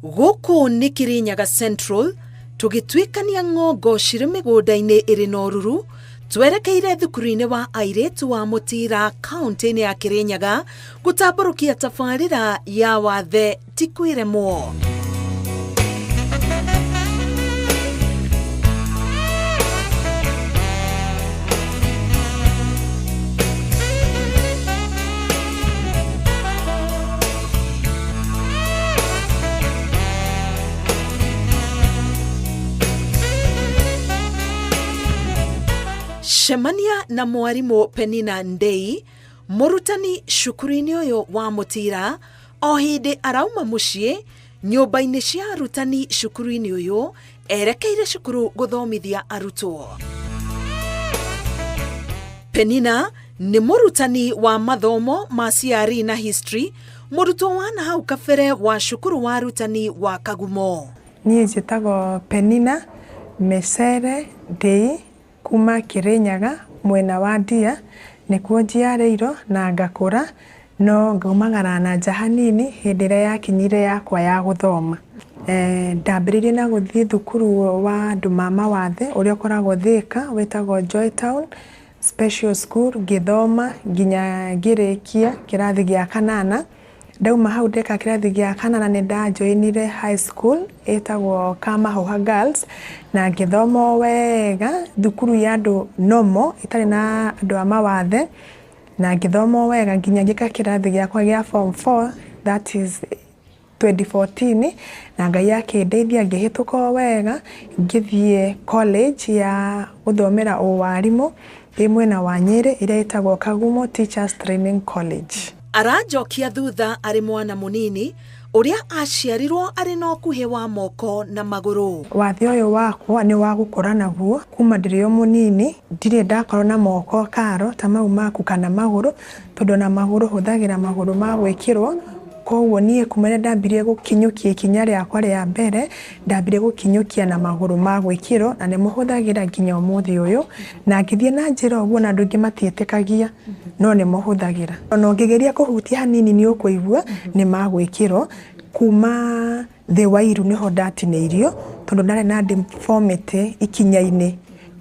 Gũkũ nĩ Kirinyaga Central, tũgĩtuĩkania ng'ongo cirĩ mĩgũnda-inĩ ĩrĩ na ũruru, twerekeire thukuru-inĩ wa airĩtu wa Mũtira kaunti-inĩ ya Kirinyaga gũtambũrũkia tabarĩra ya Wathe ti kwĩremwo. Cemania na mwalimu Peninah mũrutani cukuru-inĩ ũyũ wa Mũtira, o hĩndĩ arauma mũciĩ nyũmba-inĩ cia arutani cukuru-inĩ ũyũ, erekeire cukuru gũthomithia arutwo. Peninah nĩ mũrutani wa mathomo ma CRE na history, mũrutwo wa nahau kabere wa cukuru wa arutani wa Kagumo. Niĩ njĩtagwo Peninah kuma Kirinyaga mwena wa Ndia, nĩkuo njiarĩirwo na ngakũra, no ngaumagara na nja hanini hĩndĩ ĩrĩa yakinyire yakwa ya gũthoma. Ndambĩrĩirie na gũthiĩ thukuru wa andũ ma Wathe ũrĩa ũkoragwo Thika, wĩtagwo Joy Town Special School, ngĩthoma nginya ngĩrĩkia kĩrathi gĩa kanana. Ndauma hau ndeka kĩrathi gĩa kanana nĩ ndajoinire high school ĩtagwo Kamahuha Girls, na ngĩthoma wega thukuru ya andũ nomo itarĩ na andũ a mawathe, na ngĩthoma wega nginya ngĩka kĩrathi gĩakwa gĩa form 4, that is 2014, na Ngai akĩndeithia ngĩhĩtũka wega ngĩthiĩ college ya gũthomera ũwarimũ ĩ mwena wa Nyĩrĩ ĩrĩa ĩtagwo Kagumo Teachers Training College. Arajokia thutha arĩ mwana mũnini ũrĩa aciarirwo arĩ na ũkuhĩ wa moko na magũrũ. Wathe ũyũ wakwa nĩ wa gũkũra naguo kuma ndĩrĩ o mũnini, ndirĩ ndakorwo na moko karo ta mau maku kana magũrũ, tondũ na magũrũ hũthagĩra magũrũ ma gwĩkĩrwo. Koguo niĩ kuma rĩrĩa ndambirie gũkinyũkia ikinya rĩakwa rĩa mbere, ndambirie gũkinyũkia na magũrũ ma gwĩkĩrwo, na nĩmũhũthagĩra nginya ũmũthĩ ũyũ, na ngĩthiĩ na njĩra ũguo na andũ aingĩ matiĩtĩkagia, no nĩmũhũthagĩra. Ona ũngĩgeria kũhutia hanini nĩ ũkũigua nĩ magwĩkĩrwo. Kuma thĩ wa iru nĩho ndatinĩirio tondũ ndarĩ na deformity ikinya-inĩ.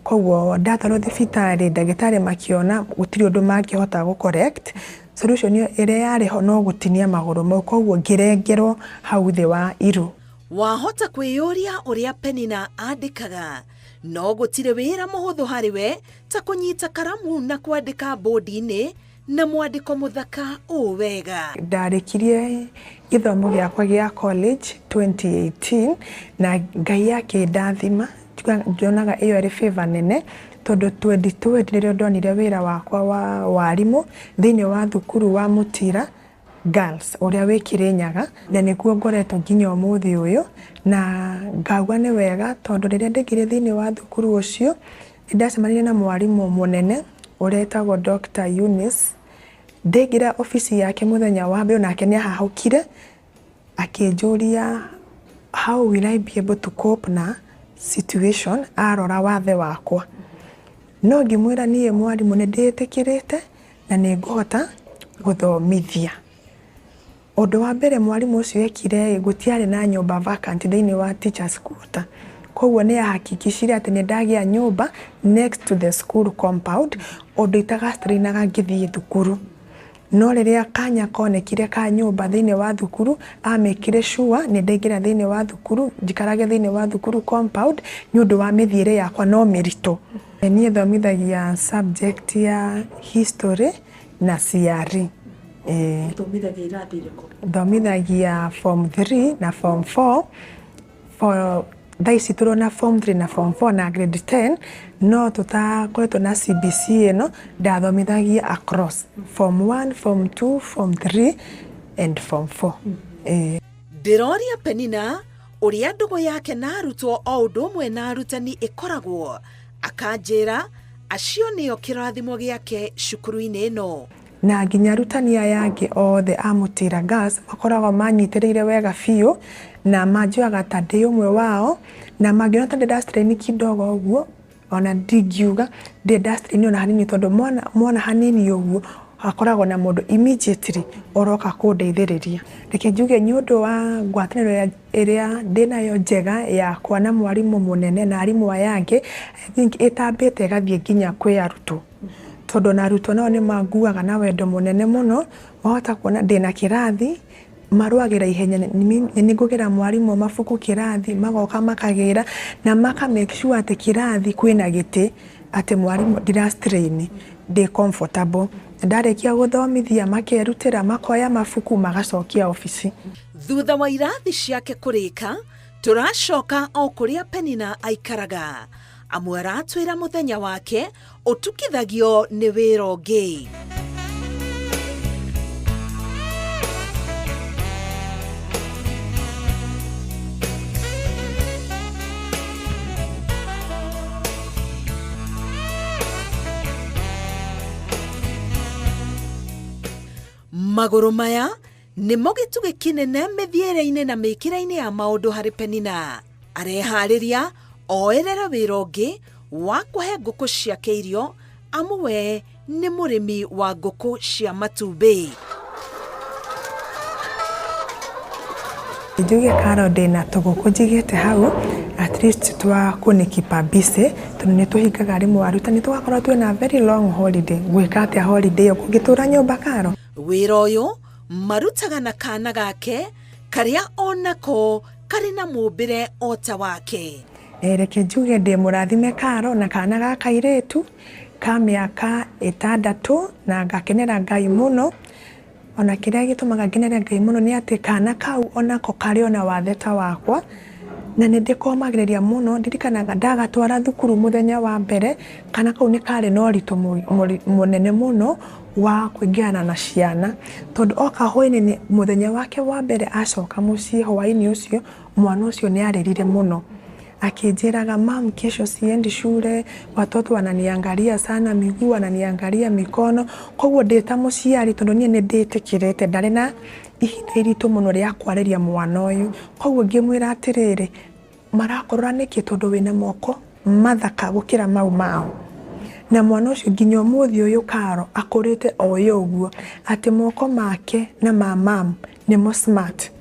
Koguo ndatwarwo thibitarĩ, ndagĩtarĩ makiona gũtirĩ ũndũ mangĩhota gũ-correct. Solution ĩrĩa yarĩ ho no gũtinia magũrũ mau, koguo ngĩrengerwo hau thĩ wa iru. Wahota kwĩyũria ũrĩa Peninah andĩkaga, no gũtirĩ wĩra mũhũthũ harĩ we ta kũnyita karamu na kwandĩka bodi-inĩ na mwandĩko mũthaka ũũ wega. Ndarĩkirie gĩthomo gĩakwa gĩa college 2018, na Ngai akĩndathima, njonaga ĩyo ĩrĩ favor nene, tondũ 2020 nĩrĩo ndonire wĩra wakwa wa warimũ thĩinĩ wa thukuru wa Mũtira Girls ũrĩa wĩ Kirinyaga, na nĩkuo ngoretwo nginya ũmũthĩ ũyũ, na ngauga nĩ wega tondũ rĩrĩa ndĩngire thĩinĩ wa thukuru ũcio nĩndacemanirie na mwalimu mũnene ũrĩa etagwo Dr. Eunice. Ndaingĩra ofici yake mũthenya wa mbere, nake nĩahahũkire akĩnjũria how will I be able to cope na situation, arora wathe wakwa. No ngĩmwĩra niĩ mwalimu nĩndĩtĩkĩrĩte na nĩngũhota gũthomithia. Ũndũ wa mbere mwalimu ũcio ekire, gũtiarĩ na nyũmba vacant thĩinĩ wa teachers quarter. Koguo nĩahakikishire atĩ nĩndagĩa nyũmba next to the school compound, ũndũ itagastrainaga ngĩthiĩ thukuru. No rĩrĩa kanya konekire ka nyũmba thĩinĩ wa thukuru, amekire sure nĩndaingĩra thĩinĩ wa thukuru, njikarage thĩinĩ wa thukuru compound nĩ ũndũ wa mĩthiĩre yakwa no mĩritũ. Niĩ thomithagia subject ya history na CRE. Thomithagia irathi irĩkũ? Thomithagia form 3 na form 4. Thaa ici tũrĩ na form 3 na form 4 na grade 10, no tũtakoretwo na CBC ĩno, ndathomithagia across form 1, form 2, form 3 and form 4. Ndĩroria Peninah ũrĩa ndũgũ yake na arutwo o ũndũ ũmwe na arutani ĩkoragwo, akanjĩra acio nĩo kĩrathimo gĩake cukuru-inĩ ĩno. Na nginya arutani aya angĩ othe a Mũtira Girls makoragwo manyitĩrĩire wega biũ, na manjuaga ta ndĩ ũmwe wao, na mangĩona ta ndĩndastraini kidogo ũguo, ona ndingiuga ndĩndastraini ona hanini, tondũ mwana hanini ũguo hakoragwo na mundu immediately oroka kundeithĩrĩria. Reke njuge nĩ ũndũ wa ngwatanĩro ĩrĩa ndĩnayo njega ya kwa na mwalimu munene na arimũ aya angĩ, I think ĩtambĩte ĩgathiĩ nginya kwĩ arutwo, tondũ na arutwo nao nĩ manguaga na wendo munene mũno, wahota kuona ndĩna kĩrathi marũagĩra ihenya, nĩ ngũgĩra mwalimu mabuku kĩrathi, magoka makagĩra na maka make sure atĩ kĩrathi kwĩna gĩtĩ, atĩ mwalimu ndirastrain, ndĩ comfortable. Ndarĩkia gũthomithia makerutĩra, makoya mabuku magacokia ofici. Thutha wa irathi ciake kũrĩka, tũracoka o kũrĩa Peninah aikaraga. Amwe aratwĩra mũthenya wake ũtukithagio nĩ wĩra ũngĩ. Magũrũ maya nĩmo gĩtugĩ kĩnene mĩthiĩre-inĩ na mĩkĩre-inĩ ya maũndũ harĩ Peninah. Areharĩria oerere wĩra ũngĩ wa kũhe ngũkũ ciake irio, amu we nĩ mũrĩmi wa ngũkũ cia matumbĩ. Njuge Karo ndĩna tũgũkũ njigĩte hau, at least twa kũnĩkipa busy, tondũ nĩ tũhingaga arimũ arutani tũgakorwo twĩna very long holiday. Gwĩka atĩa holiday ĩyo kũngĩtũra nyũmba Karo? Wĩra ũyũ marutaga na kana gake karĩa onako karĩ na mũmbĩre ota wake. Reke njuge ndĩ mũrathime Karo na kana ga kairĩtu ka mĩaka 6 na ngakenera Ngai mũno. Ona kĩrĩa gĩtũmaga ngenere Ngai mũno nĩ atĩ kana kau onako karĩ ona Wathe ta wakwa, na nĩ ndĩkomagĩrĩria mũno. Ndirikanaga ndagatwara thukuru mũthenya wa mbere, kana kau nĩ karĩ na ũritũ mũnene mũno wa kũingĩrana na ciana, tondũ oka hwainĩ mũthenya wake wa mbere acoka mũciĩ hwainĩ ũcio, mwana ũcio nĩ arĩrire mũno akĩnjĩraga, mam, kesho siendi shule, watoto wananiangalia sana miguu, wananiangalia mikono. Koguo ndĩta mũciari, tondũ niĩ nĩ ndĩtĩkĩrĩte ndarĩ na ihinda iritũ mũno rĩa kwarĩria mwana ũyũ. Koguo ngĩmwĩra atĩrĩrĩ, marakorora nĩkĩ tondũ wĩna moko mathaka gũkĩra mau mao. Na mwana ũcio nginya ũmũthĩ ũyũ Karo akũrĩte o ũguo, atĩ moko make na ma mam nĩmo smart.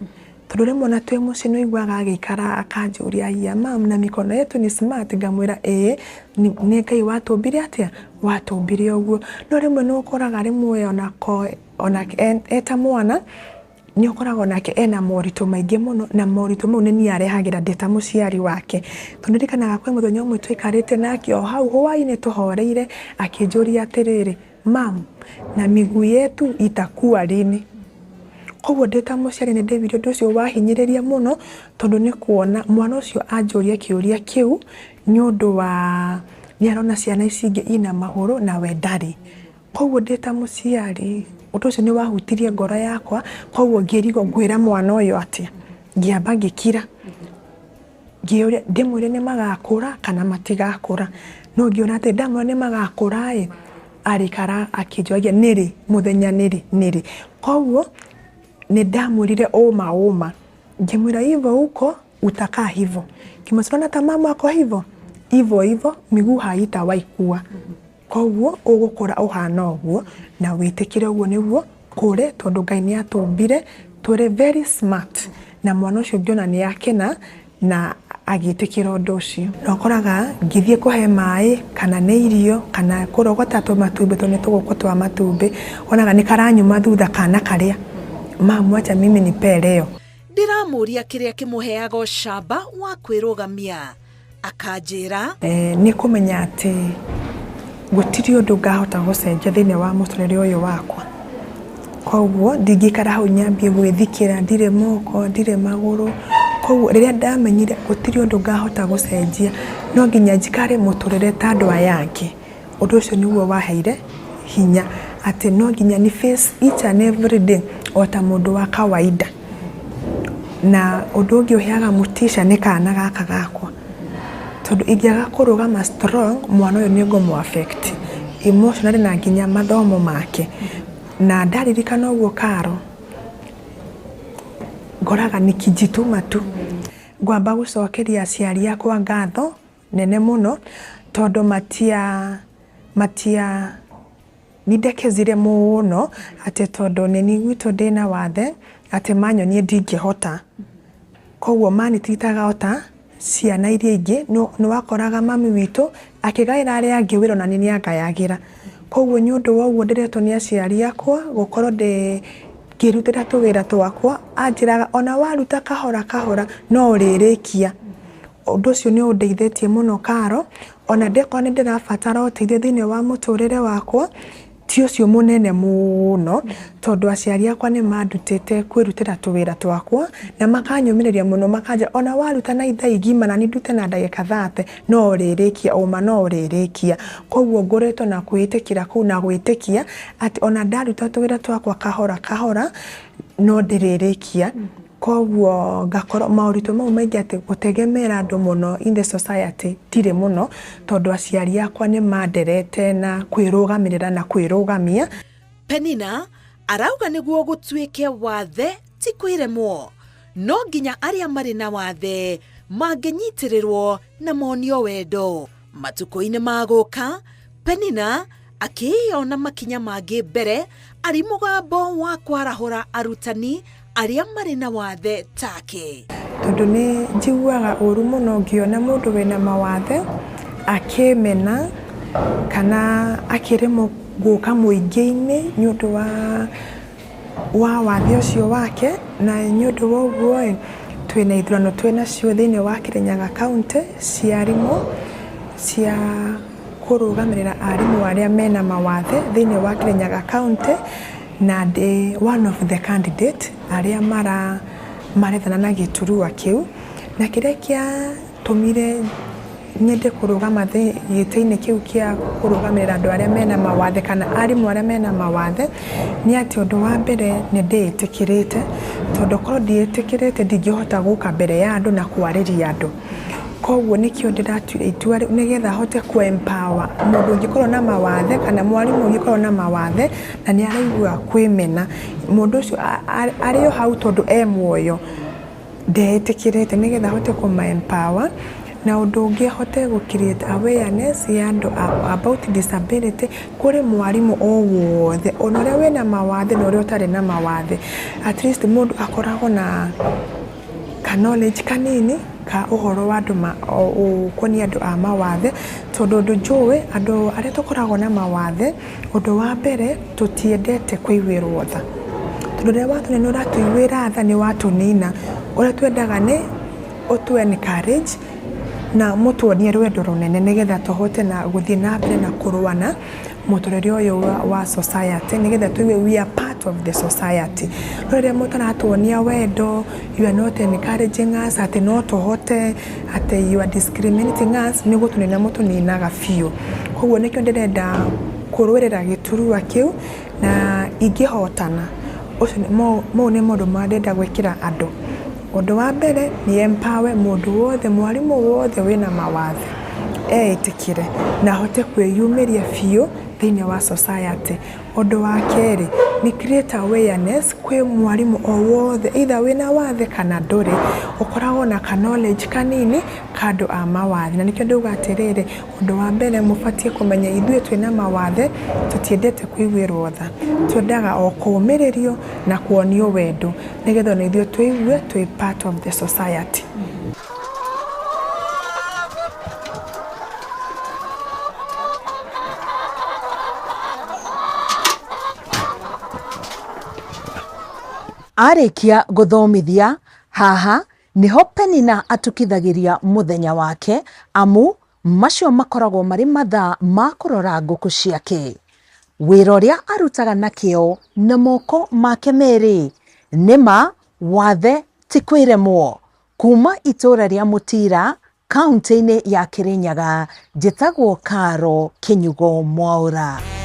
Tondũ rĩmwe ona twĩ mũciĩ nĩ ũiguaga agĩikara akanjũria, ya mam, na mikono yetu ni smart? Ngamwĩra ĩĩ, nĩ Ngai watũmbire atĩa? Watũmbire ũguo. No rĩmwe nĩ ũkoraga rĩmwe ona eta mwana nĩ ũkoraga onake ena moritũ maingĩ mũno, na moritũ mau nĩ niĩ arehagĩra ndĩ ta mũciari wake. Tondũ ndirikanaga kwĩ mũthenya ũmwe tũikarĩte nake o hau hwainĩ tũhoreire, akĩnjũria atĩrĩrĩ, mam, na miguu yetu itakuwa lini? Koguo ndĩ ta mũciari nĩ ndĩwire ũndũ ũcio wahinyĩrĩria mũno, tondũ nĩ kuona mwana ũcio anjũria kĩũria kĩu nĩ ũndũ wa nĩ arona ciana ici ingĩ ina magũrũ na we ndarĩ. Koguo ndĩ ta mũciari ũndũ ũcio nĩ wahutirie ngoro yakwa. Koguo ngĩrigwo ngwĩra mwana ũyũ atĩa, ngĩamba ngĩkira ngĩũria ndĩmwĩre nĩ magakũra kana matigakũra. No ngĩona atĩ ndamwĩra nĩ magakũra arĩkara akĩnjũragia nĩrĩ mũthenya nĩrĩ. Koguo nĩ ndamwĩrire ũma, ngĩmwĩra hivyo huko utakaa hivyo, kimesona ta mama ako hivyo miguu haitawahi kuwa. Koguo ũgũkũra ũhana ũguo na wĩtĩkĩre ũguo nĩguo kũrĩ, tondũ Ngai nĩ atũmbire tũrĩ very smart. Na mwana ũcio ngĩona nĩ akena na agĩtĩkĩra ũndũ ũcio. Na ũkoraga ngĩthiĩ kũhe maĩ kana nĩ irio kana kũrogota tũmatumbĩ, tondũ nĩ tũgũkũ twa matumbĩ, onaga nĩ karanyuma thutha kana karĩa, mamu, acha mimi nipe leo. Ndiramũria kĩrĩa kĩmũheaga ũcamba wa kwĩrũgamia. Akanjĩra, nĩ kũmenya atĩ gũtirĩ ũndũ ngahota gũcenjia thĩinĩ wa mũtũrĩre ũyũ wakwa. Koguo ndingĩikara hau nyambie gwĩthikĩra, ndirĩ moko, ndirĩ magũrũ. Koguo rĩrĩa ndamenyire gũtirĩ ũndũ ngahota gũcenjia, no nginya njikare mũtũrĩre ta andũ aya angĩ. Ũndũ ũcio nĩguo waheire hinya atĩ no nginya ni face each and every day o ta mũndũ wa kawaida. Na ũndũ ũngĩ ũheaga mũtisha nĩ kana gaka gakwa, tondũ ingĩaga kũrũgama strong, mwana ũyũ nĩ ngũmũ affect emotionally na nginya mathomo make. Na ndaririkana ũguo Karo, ngoraga nikijituma tu. Ngwamba gũcokeria aciari akwa ngatho nene mũno, tondũ nindekezire muno ati tondu nini gwitũ ndĩna wathe ati manyonie ndingĩhota koguo manititaga ota ciana iria ingĩ no wakoraga mami witũ akigaĩra arĩa angĩ wĩra na nini angayagĩra koguo nĩ ũndũ wa ũguo ndiretwo nĩ aciari akwa gũkorwo ngĩrutĩra tũwĩra twakwa anjĩraga ona waruta kahora kahora no ũrĩrĩkia ũndũ ũcio nĩ ũndeithĩtie mũno Karo ona ndekwa nĩ ndĩrabatara ũteithio thĩinĩ wa mũtũrĩre wakwa ti ũcio mũnene mũno tondũ aciari akwa nĩ mandutĩte kwĩrutĩra tũwĩra twakwa na makanyũmĩrĩria mũno makanja ona waruta na ithaa igima na nindute na ndagĩka 30 no ũrĩrĩkia oma no ũrĩrĩkia koguo ngoretwo na kwĩtĩkĩra kũu na gwĩtĩkia atĩ ona ndaruta tũwĩra twakwa kahora kahora no ndĩrĩrĩkia koguo ngakorwo maũritũ mau maingĩ atĩ gũtegemera andũ mũno in the society tirĩ mũno tondũ aciari akwa nĩ manderete na kwĩrũgamĩrĩra na kwĩrũgamia. Peninah arauga nĩguo gũtuĩke wathe ti kwĩremwo no nginya arĩa marĩ na wathe mangĩnyitĩrĩrwo na monio wendo. Matukũ-inĩ magũka Peninah akĩona makinya mangĩ mbere arĩ mũgambo wa kwarahũra arutani arĩa marĩ na wathe take. Tondũ nĩ njiguaga ũru mũno ngĩona mũndũ wĩna mawathe akĩmena kana akĩremwo gũka mũingĩ-inĩ nĩ ũndũ wa wathe ũcio wake na nĩ ũndũ wa ũguo twĩna ithurano twĩnacio thĩinĩ wa Kirinyaga County cia arimũ cia kũrũgamĩrĩra arimũ arĩa mena mawathe thĩinĩ wa Kirinyaga County na one of the candidate arĩa marethana na gĩturua kĩu na kĩrĩa kĩatũmire nyende kũrũgama gĩtĩ-inĩ kĩu kĩa kũrũgamĩrĩra andũ arĩa mena mawathe kana arimũ arĩa mena mawathe nĩ atĩ ũndũ wa mbere nĩ ndĩĩtĩkĩrĩte tondũ korwo ndiĩtĩkĩrĩte ndingĩhota gũka mbere ya andũ na kwarĩria andũ koguo nĩkĩo ndĩratuire itua nĩgetha hote empower mũndũ ũngĩkorwo na mawathe kana mwarimũ ũngĩkorwo na mawathe na nĩ araigua kwĩmena mũndũ ũcio arĩ o hau tondũ muoyo ndĩĩtĩkĩrĩte nĩgetha hote empower na ũndũ ũngĩ hote create awareness ya andũ about disability kũrĩ mwarimũ o wothe ona ũrĩa wĩna mawathe na ũrĩa ũtarĩ na mawathe at least mũndũ akoragwo na knowledge kanini ka ũhoro wa andũ ũkoniĩ andũ a mawathe tondũ ũndũ njũĩ andũ arĩa tũkoragwo na mawathe ũndũ wa mbere tũtiendete kũiguĩrwo tha tondũ rĩrĩa watũnena ũratũiguĩra tha nĩ watũnina ũrĩa twendaga nĩ ũtũ encourage na mũtuonie rwendo rũnene nĩgetha tũhote na gũthiĩ na mbere na kũrũa na mũtũrĩre ũyũ wa society nĩgetha tũigue we are part of the society. Rĩrĩa mũndũ aratuonia wendo you are not encouraging us atĩ no tũhote atĩ you are discriminating us nĩ gũtũnina mũtũninaga biũ. Koguo nĩkĩo ndĩrenda kũrũĩrĩra gĩturua kĩu na ingĩhotana mau nĩ maũndũ marĩa ndĩrenda gwĩkĩra andũ. Ũndũ wa mbere nĩ empower mũndũ wothe mwarimũ wothe wĩna mawathe etĩkĩre na hote kwĩyumĩria biũ thĩinĩ wa society. Ũndũ wa kerĩ ni create awareness kwĩ mwarimũ o wothe either wĩna wathe kana ndũrĩ ũkoragwo na knowledge kanini ka andũ a mawathe na nĩkĩo ndauga atĩrĩrĩ ũndũ wa mbere mũbatiĩ kũmenya ithuĩ twĩna mawathe tũtiendete kũiguĩrwo tha twendaga o kũũmĩrĩrio na kuonio wendo nĩgetha na ithuĩ tũigue twĩ part of the society. Arĩkia gũthomithia haha niho Peninah atukithagĩria mũthenya wake amu macio makoragwo marĩ mathaa ma kũrora ngũkũ ciake. Wĩra ũrĩa arutaga na kĩo na moko make merĩ nĩma wathe ti kwĩremwo. Kuma itũra rĩa Mũtira kaunti-inĩ ya Kirinyaga njĩtagwo Karo Kĩnyugo Mwaũra.